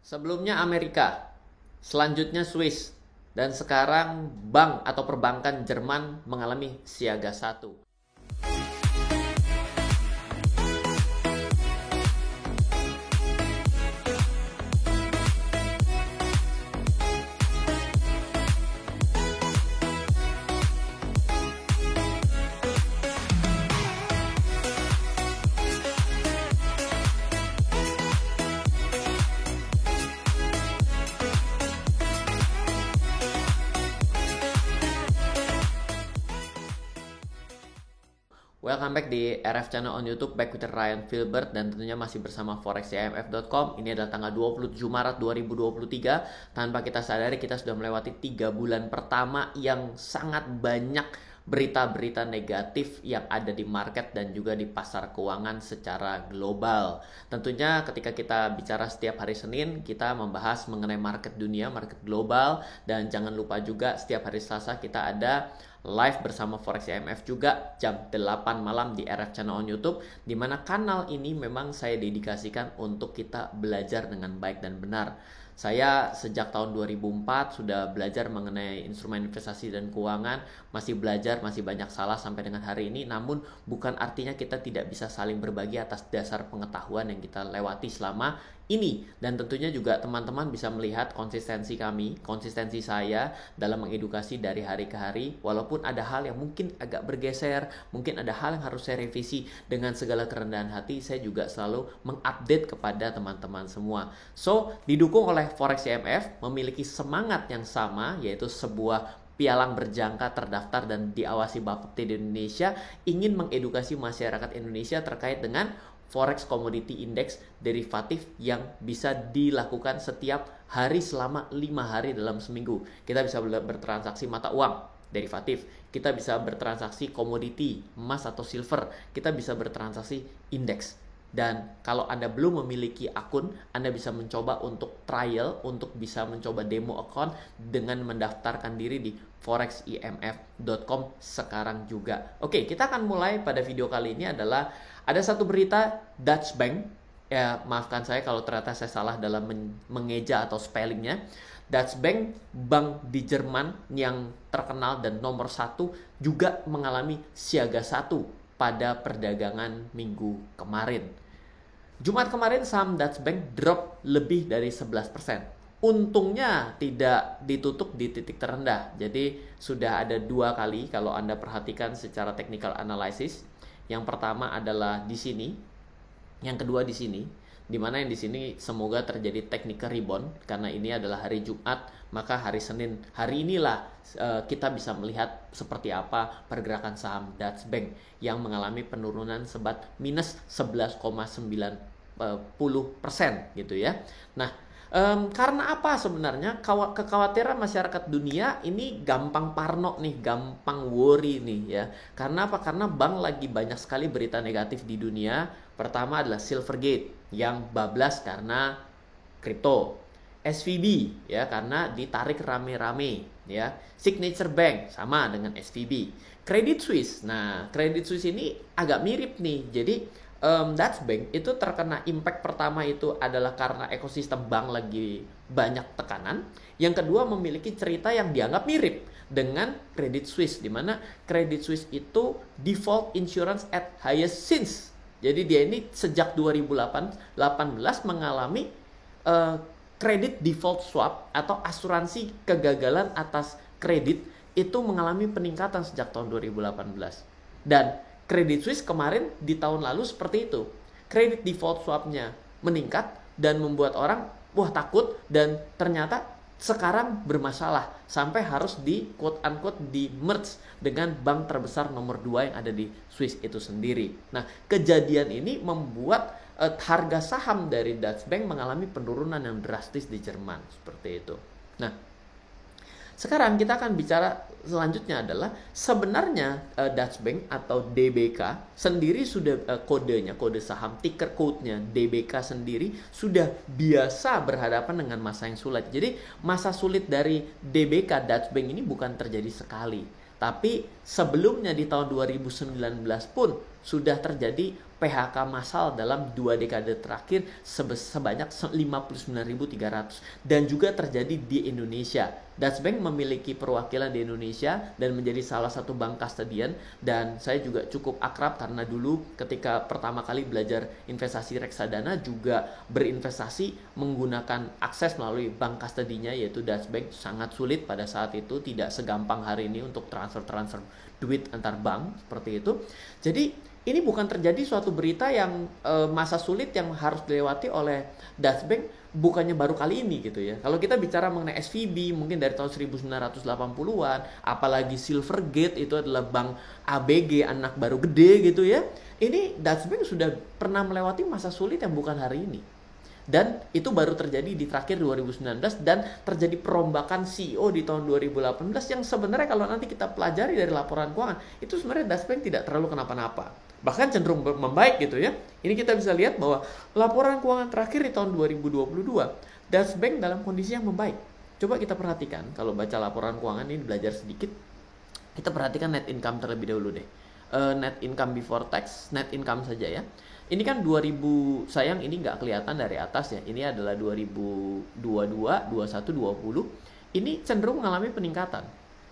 Sebelumnya Amerika, selanjutnya Swiss, dan sekarang bank atau perbankan Jerman mengalami siaga satu. Welcome back di RF Channel on YouTube, back with Ryan Filbert, dan tentunya masih bersama forexcmf.com. Ini adalah tanggal 27 Maret 2023. Tanpa kita sadari, kita sudah melewati 3 bulan pertama yang sangat banyak berita-berita negatif yang ada di market dan juga di pasar keuangan secara global. Tentunya ketika kita bicara setiap hari Senin, kita membahas mengenai market dunia, market global, dan jangan lupa juga setiap hari Selasa kita ada live bersama Forex IMF juga jam 8 malam di RF Channel on YouTube, di mana kanal ini memang saya dedikasikan untuk kita belajar dengan baik dan benar. Saya sejak tahun 2004 sudah belajar mengenai instrumen investasi dan keuangan, masih belajar, masih banyak salah sampai dengan hari ini, namun bukan artinya kita tidak bisa saling berbagi atas dasar pengetahuan yang kita lewati selama ini. Dan tentunya juga teman-teman bisa melihat konsistensi kami, konsistensi saya dalam mengedukasi dari hari ke hari, walaupun ada hal yang mungkin agak bergeser, mungkin ada hal yang harus saya revisi. Dengan segala kerendahan hati, saya juga selalu mengupdate kepada teman-teman semua. So, didukung oleh Forex IMF, memiliki semangat yang sama, yaitu sebuah pialang berjangka terdaftar dan diawasi Bapepti di Indonesia, ingin mengedukasi masyarakat Indonesia terkait dengan Forex Commodity Index derivatif yang bisa dilakukan setiap hari selama 5 hari dalam seminggu. Kita bisa bertransaksi mata uang derivatif, kita bisa bertransaksi komoditi, emas atau silver, kita bisa bertransaksi indeks. Dan kalau Anda belum memiliki akun, Anda bisa mencoba untuk trial, untuk bisa mencoba demo account dengan mendaftarkan diri di foreximf.com sekarang juga. Oke, kita akan mulai pada video kali ini adalah ada satu berita Dutch Bank. Ya, maafkan saya kalau ternyata saya salah dalam mengeja atau spellingnya. Dutch Bank, bank di Jerman yang terkenal dan nomor 1, juga mengalami siaga 1 pada perdagangan minggu kemarin. Jumat kemarin saham Dutch Bank drop lebih dari 11%. Untungnya tidak ditutup di titik terendah. Jadi sudah ada 2 kali kalau Anda perhatikan secara technical analysis. Yang pertama adalah di sini, yang kedua di sini, di mana yang di sini semoga terjadi technical rebound karena ini adalah hari Jumat, maka hari Senin, hari inilah kita bisa melihat seperti apa pergerakan saham Dutch Bank yang mengalami penurunan sebat minus 11,90% gitu ya. Nah, karena apa sebenarnya? Kekhawatiran masyarakat dunia ini gampang parno nih, gampang worry nih ya. Karena apa? Karena bank lagi banyak sekali berita negatif di dunia. Pertama adalah Silvergate yang bablas karena kripto. SVB ya karena ditarik rame-rame ya. Signature Bank sama dengan SVB. Credit Suisse. Nah, Credit Suisse ini agak mirip nih. Jadi Dutch Bank itu terkena impact pertama itu adalah karena ekosistem bank lagi banyak tekanan. Yang kedua memiliki cerita yang dianggap mirip dengan Credit Suisse, di mana Credit Suisse itu default insurance at highest since. Jadi dia ini sejak 2018 mengalami credit default swap atau asuransi kegagalan atas kredit itu mengalami peningkatan sejak tahun 2018. Dan Credit Suisse kemarin di tahun lalu seperti itu. Credit default swapnya meningkat dan membuat orang wah takut, dan ternyata sekarang bermasalah sampai harus di quote unquote di merge dengan bank terbesar nomor 2 yang ada di Swiss itu sendiri. Nah, kejadian ini membuat harga saham dari Dutch Bank mengalami penurunan yang drastis di Jerman seperti itu. Nah, sekarang kita akan bicara selanjutnya adalah sebenarnya Dutch Bank atau DBK sendiri sudah kodenya, kode saham, ticker code-nya DBK sendiri sudah biasa berhadapan dengan masa yang sulit. Jadi masa sulit dari DBK Dutch Bank ini bukan terjadi sekali, tapi sebelumnya di tahun 2019 pun sudah terjadi PHK massal dalam 2 dekade terakhir sebanyak 59.300 dan juga terjadi di Indonesia. Dutch Bank memiliki perwakilan di Indonesia dan menjadi salah satu bank custodian, dan saya juga cukup akrab karena dulu ketika pertama kali belajar investasi reksadana juga berinvestasi menggunakan akses melalui bank custodinya yaitu Dutch Bank. Sangat sulit pada saat itu, tidak segampang hari ini untuk transfer duit antar bank seperti itu. Jadi ini bukan terjadi suatu berita yang masa sulit yang harus dilewati oleh Dutch Bank bukannya baru kali ini gitu ya. Kalau kita bicara mengenai SVB mungkin dari tahun 1980-an, apalagi Silvergate itu adalah bank ABG anak baru gede gitu ya. Ini Dutch Bank sudah pernah melewati masa sulit yang bukan hari ini. Dan itu baru terjadi di terakhir 2019 dan terjadi perombakan CEO di tahun 2018 yang sebenarnya kalau nanti kita pelajari dari laporan keuangan itu sebenarnya Dutch Bank tidak terlalu kenapa-napa. Bahkan cenderung membaik gitu ya. Ini kita bisa lihat bahwa laporan keuangan terakhir di tahun 2022 Dutch Bank dalam kondisi yang membaik. Coba kita perhatikan kalau baca laporan keuangan ini, belajar sedikit. Kita perhatikan net income terlebih dahulu deh. Net income before tax, net income saja ya. Ini kan 2000, sayang ini nggak kelihatan dari atas ya. Ini adalah 2022, 21, 20. Ini cenderung mengalami peningkatan.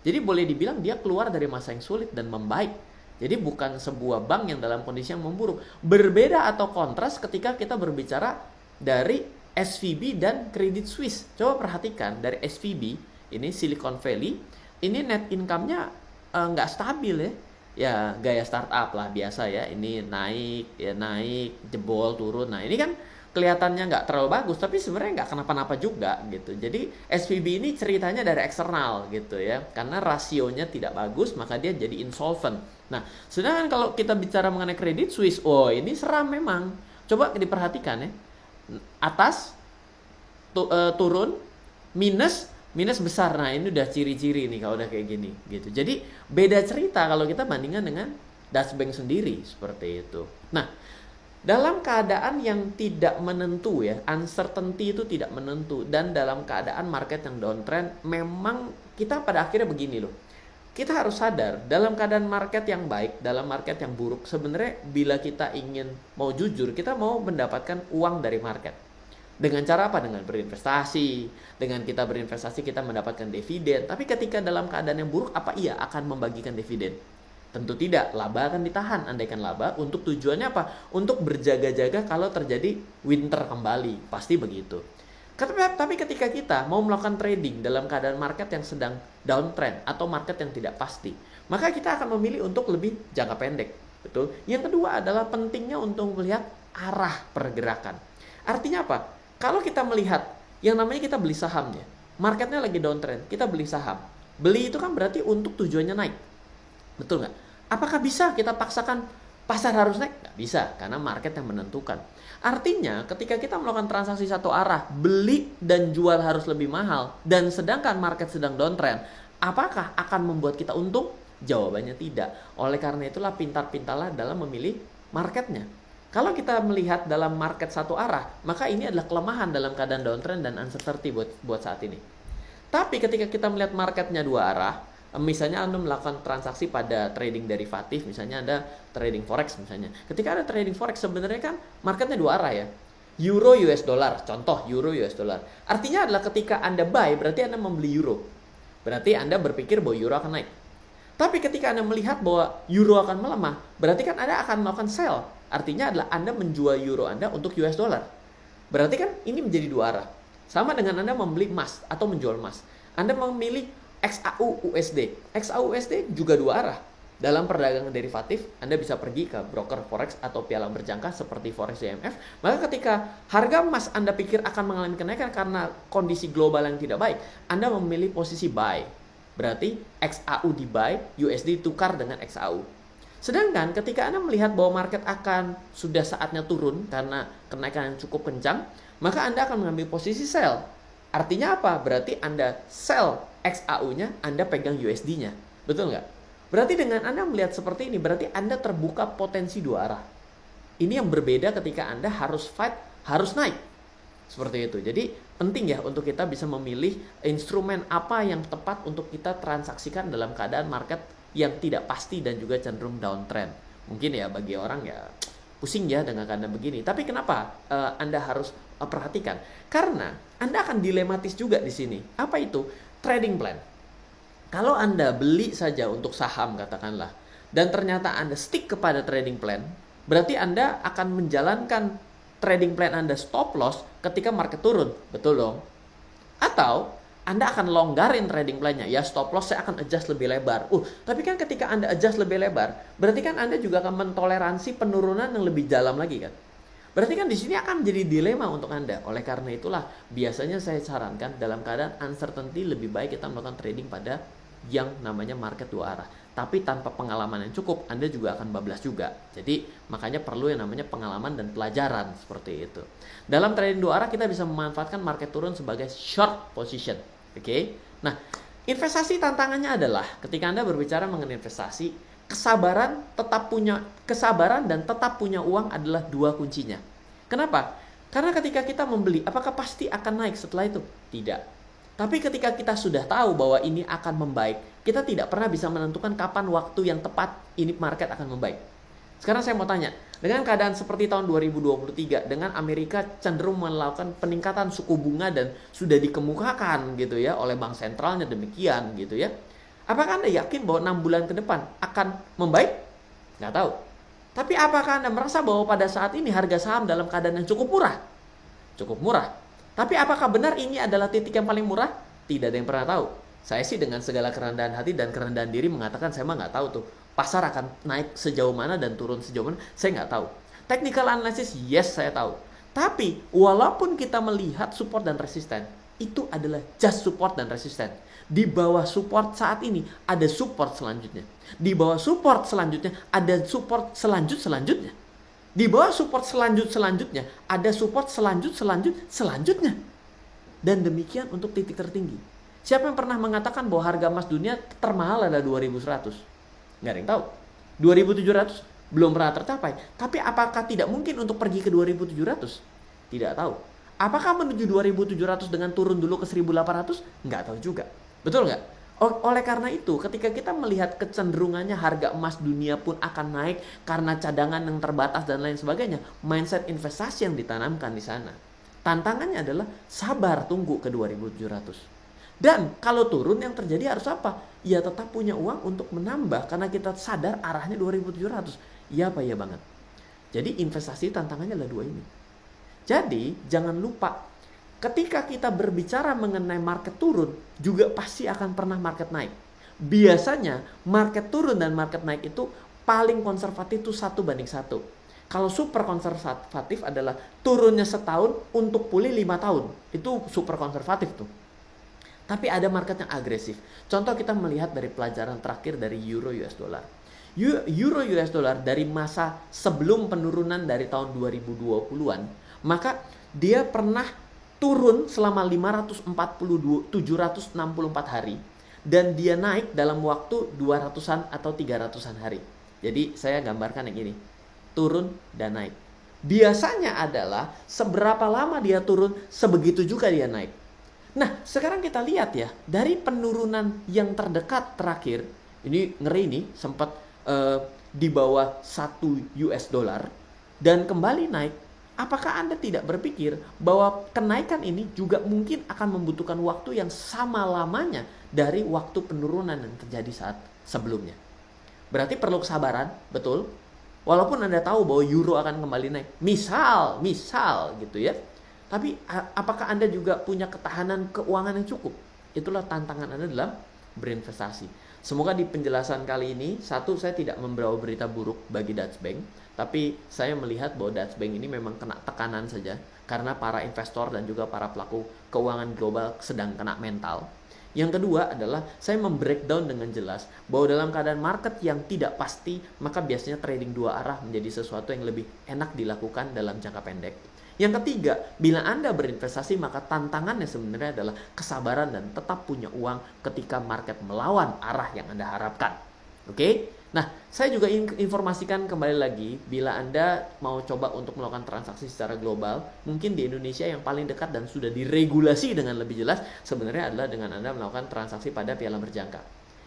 Jadi boleh dibilang dia keluar dari masa yang sulit dan membaik. Jadi bukan sebuah bank yang dalam kondisi yang memburuk. Berbeda atau kontras ketika kita berbicara dari SVB dan Credit Suisse. Coba perhatikan dari SVB, ini Silicon Valley, ini net income-nya nggak stabil ya. Ya gaya startup lah biasa ya, ini naik, jebol, turun. Nah ini kan kelihatannya nggak terlalu bagus, tapi sebenarnya nggak kenapa-napa juga gitu. Jadi SVB ini ceritanya dari eksternal gitu ya, karena rasionya tidak bagus maka dia jadi insolvent. Nah sedangkan kalau kita bicara mengenai Credit Suisse, oh ini seram memang. Coba diperhatikan ya, atas turun minus besar. Nah ini udah ciri-ciri nih kalau udah kayak gini gitu. Jadi beda cerita kalau kita bandingkan dengan Dutch Bank sendiri seperti itu. Nah dalam keadaan yang tidak menentu ya, uncertainty itu tidak menentu, dan dalam keadaan market yang downtrend, memang kita pada akhirnya begini loh. Kita harus sadar dalam keadaan market yang baik, dalam market yang buruk, sebenarnya bila kita ingin mau jujur, kita mau mendapatkan uang dari market. Dengan cara apa? Dengan berinvestasi. Dengan kita berinvestasi kita mendapatkan dividen. Tapi ketika dalam keadaan yang buruk, apa iya akan membagikan dividen? Tentu tidak. Laba akan ditahan. Andaikan laba, untuk tujuannya apa? Untuk berjaga-jaga kalau terjadi winter kembali. Pasti begitu. Tapi ketika kita mau melakukan trading dalam keadaan market yang sedang downtrend atau market yang tidak pasti, maka kita akan memilih untuk lebih jangka pendek. Betul? Yang kedua adalah pentingnya untuk melihat arah pergerakan. Artinya apa? Kalau kita melihat yang namanya kita beli sahamnya, marketnya lagi downtrend, kita beli saham. Beli itu kan berarti untuk tujuannya naik. Betul nggak? Apakah bisa kita paksakan pasar harus naik? Nggak bisa, karena market yang menentukan. Artinya ketika kita melakukan transaksi satu arah, beli dan jual harus lebih mahal, dan sedangkan market sedang downtrend, apakah akan membuat kita untung? Jawabannya tidak. Oleh karena itulah pintar-pintarlah dalam memilih marketnya. Kalau kita melihat dalam market satu arah, maka ini adalah kelemahan dalam keadaan downtrend dan uncertainty buat saat ini. Tapi ketika kita melihat marketnya dua arah, misalnya Anda melakukan transaksi pada trading derivatif, misalnya ada trading forex misalnya. Ketika ada trading forex, sebenarnya kan marketnya dua arah ya. Euro US dollar, contoh Euro US dollar. Artinya adalah ketika Anda buy, berarti Anda membeli euro. Berarti Anda berpikir bahwa euro akan naik. Tapi ketika Anda melihat bahwa euro akan melemah, berarti kan Anda akan melakukan sell. Artinya adalah Anda menjual euro Anda untuk US dollar. Berarti kan ini menjadi dua arah. Sama dengan Anda membeli emas atau menjual emas. Anda memilih XAU USD. XAU USD juga dua arah. Dalam perdagangan derivatif, Anda bisa pergi ke broker forex atau pialang berjangka seperti Forex IMF. Maka ketika harga emas Anda pikir akan mengalami kenaikan karena kondisi global yang tidak baik, Anda memilih posisi buy. Berarti XAU di buy, USD tukar dengan XAU. Sedangkan ketika Anda melihat bahwa market akan sudah saatnya turun karena kenaikan yang cukup kencang, maka Anda akan mengambil posisi sell. Artinya apa? Berarti Anda sell XAU-nya, Anda pegang USD-nya. Betul nggak? Berarti dengan Anda melihat seperti ini, berarti Anda terbuka potensi dua arah. Ini yang berbeda ketika Anda harus fight, harus naik. Seperti itu. Jadi penting ya untuk kita bisa memilih instrumen apa yang tepat untuk kita transaksikan dalam keadaan market yang tidak pasti dan juga cenderung downtrend. Mungkin ya bagi orang ya pusing ya dengan keadaan begini. Tapi kenapa Anda harus perhatikan? Karena Anda akan dilematis juga di sini. Apa itu? Trading plan. Kalau Anda beli saja untuk saham katakanlah, dan ternyata Anda stick kepada trading plan, berarti Anda akan menjalankan trading plan Anda stop loss ketika market turun. Betul dong? Atau Anda akan longgarin trading plan-nya. Ya, stop loss saya akan adjust lebih lebar. Tapi kan ketika Anda adjust lebih lebar, berarti kan Anda juga akan mentoleransi penurunan yang lebih dalam lagi kan? Berarti kan di sini akan menjadi dilema untuk Anda. Oleh karena itulah, biasanya saya sarankan dalam keadaan uncertainty lebih baik kita melakukan trading pada yang namanya market dua arah. Tapi tanpa pengalaman yang cukup, Anda juga akan bablas juga. Jadi makanya perlu yang namanya pengalaman dan pelajaran seperti itu. Dalam trading dua arah kita bisa memanfaatkan market turun sebagai short position. Oke. Nah, investasi tantangannya adalah ketika Anda berbicara mengenai investasi, kesabaran dan tetap punya uang adalah dua kuncinya. Kenapa? Karena ketika kita membeli, apakah pasti akan naik setelah itu? Tidak. Tapi ketika kita sudah tahu bahwa ini akan membaik, kita tidak pernah bisa menentukan kapan waktu yang tepat ini market akan membaik. Sekarang saya mau tanya, dengan keadaan seperti tahun 2023, dengan Amerika cenderung melakukan peningkatan suku bunga dan sudah dikemukakan gitu ya oleh bank sentralnya demikian gitu ya. Apakah Anda yakin bahwa 6 bulan ke depan akan membaik? Nggak tahu. Tapi apakah Anda merasa bahwa pada saat ini harga saham dalam keadaan yang cukup murah? Cukup murah. Tapi apakah benar ini adalah titik yang paling murah? Tidak ada yang pernah tahu. Saya sih dengan segala kerendahan hati dan kerendahan diri mengatakan saya mah nggak tahu tuh. Pasar akan naik sejauh mana dan turun sejauh mana, saya nggak tahu. Technical analysis, yes saya tahu. Tapi walaupun kita melihat support dan resisten, itu adalah just support dan resisten. Di bawah support saat ini ada support selanjutnya. Di bawah support selanjutnya ada support selanjutnya. Di bawah support selanjutnya ada support selanjutnya. Dan demikian untuk titik tertinggi. Siapa yang pernah mengatakan bahwa harga emas dunia termahal adalah 2100? Nggak ada yang tahu. 2700 belum pernah tercapai. Tapi apakah tidak mungkin untuk pergi ke 2700? Tidak tahu. Apakah menuju 2700 dengan turun dulu ke 1800? Nggak tahu juga. Betul nggak? Oleh karena itu, ketika kita melihat kecenderungannya harga emas dunia pun akan naik karena cadangan yang terbatas dan lain sebagainya, mindset investasi yang ditanamkan di sana. Tantangannya adalah sabar tunggu ke 2700. Dan kalau turun yang terjadi harus apa? Ya tetap punya uang untuk menambah karena kita sadar arahnya 2700. Ya apa ya banget. Jadi investasi tantangannya adalah dua ini. Jadi jangan lupa ketika kita berbicara mengenai market turun juga pasti akan pernah market naik. Biasanya market turun dan market naik itu paling konservatif itu 1:1. Kalau super konservatif adalah turunnya setahun untuk pulih 5 tahun. Itu super konservatif tuh. Tapi ada market yang agresif. Contoh kita melihat dari pelajaran terakhir dari Euro US dollar. Euro US dollar dari masa sebelum penurunan dari tahun 2020-an, maka dia pernah turun selama 764 hari dan dia naik dalam waktu 200-an atau 300-an hari. Jadi saya gambarkan yang ini. Turun dan naik. Biasanya adalah seberapa lama dia turun, sebegitu juga dia naik. Nah, sekarang kita lihat ya, dari penurunan yang terdekat terakhir, ini ngeri nih, sempat di bawah 1 US dollar dan kembali naik. Apakah Anda tidak berpikir bahwa kenaikan ini juga mungkin akan membutuhkan waktu yang sama lamanya dari waktu penurunan yang terjadi saat sebelumnya? Berarti perlu kesabaran, betul? Walaupun Anda tahu bahwa euro akan kembali naik. Misal gitu ya. Tapi apakah Anda juga punya ketahanan keuangan yang cukup? Itulah tantangan Anda dalam berinvestasi. Semoga di penjelasan kali ini, satu, saya tidak membawa berita buruk bagi Dutch Bank. Tapi saya melihat bahwa Dutch Bank ini memang kena tekanan saja. Karena para investor dan juga para pelaku keuangan global sedang kena mental. Yang kedua adalah saya membreakdown dengan jelas bahwa dalam keadaan market yang tidak pasti, maka biasanya trading dua arah menjadi sesuatu yang lebih enak dilakukan dalam jangka pendek. Yang ketiga, bila Anda berinvestasi maka tantangannya sebenarnya adalah kesabaran dan tetap punya uang ketika market melawan arah yang Anda harapkan. Oke? Nah, saya juga ingin informasikan kembali lagi, bila Anda mau coba untuk melakukan transaksi secara global, mungkin di Indonesia yang paling dekat dan sudah diregulasi dengan lebih jelas sebenarnya adalah dengan Anda melakukan transaksi pada piala berjangka.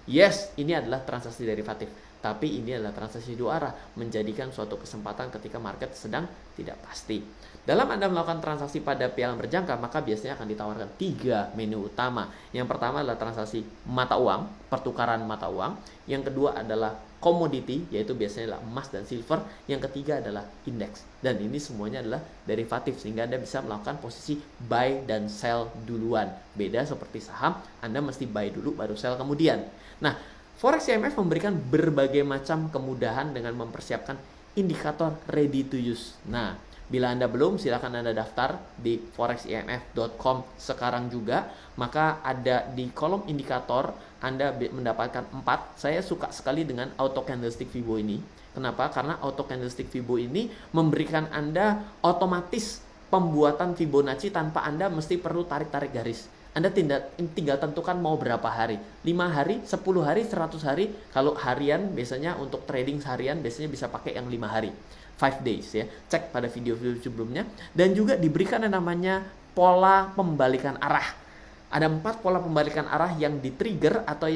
Yes, ini adalah transaksi derivatif. Tapi ini adalah transaksi dua arah, menjadikan suatu kesempatan ketika market sedang tidak pasti. Dalam Anda melakukan transaksi pada pialang berjangka, maka biasanya akan ditawarkan 3 menu utama. Yang pertama adalah transaksi mata uang, pertukaran mata uang. Yang kedua adalah komoditi, yaitu biasanya adalah emas dan silver. Yang ketiga adalah indeks. Dan ini semuanya adalah derivatif, sehingga Anda bisa melakukan posisi buy dan sell duluan. Beda seperti saham, Anda mesti buy dulu baru sell kemudian. Nah, Forex IMF memberikan berbagai macam kemudahan dengan mempersiapkan indikator ready to use. Nah, bila Anda belum, silakan Anda daftar di foreximf.com sekarang juga. Maka ada di kolom indikator Anda mendapatkan 4. Saya suka sekali dengan auto candlestick Fibo ini. Kenapa? Karena auto candlestick Fibo ini memberikan Anda otomatis pembuatan Fibonacci tanpa Anda mesti perlu tarik-tarik garis. Anda tinggal tentukan mau berapa hari, 5 hari, 10 hari, 100 hari. Kalau harian biasanya untuk trading harian biasanya bisa pakai yang 5 hari, 5 days ya. Cek pada video-video sebelumnya. Dan juga diberikan yang namanya pola pembalikan arah. Ada 4 pola pembalikan arah yang di-trigger atau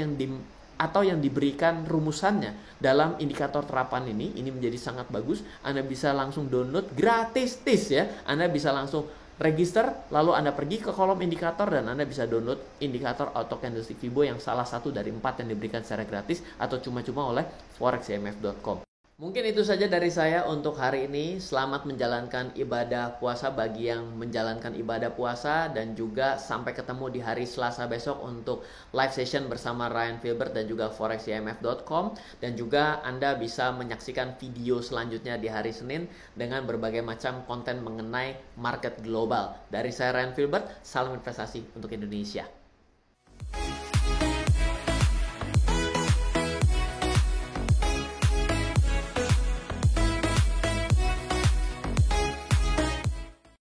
yang diberikan rumusannya dalam indikator terapan ini. Ini menjadi sangat bagus. Anda bisa langsung download gratis ya. Anda bisa langsung register, lalu Anda pergi ke kolom indikator dan Anda bisa download indikator auto candlestick Fibo yang salah satu dari 4 yang diberikan secara gratis atau cuma-cuma oleh foreximf.com. Mungkin itu saja dari saya untuk hari ini. Selamat menjalankan ibadah puasa bagi yang menjalankan ibadah puasa, dan juga sampai ketemu di hari Selasa besok untuk live session bersama Ryan Filbert dan juga foreximf.com. Dan juga Anda bisa menyaksikan video selanjutnya di hari Senin dengan berbagai macam konten mengenai market global. Dari saya Ryan Filbert, salam investasi untuk Indonesia.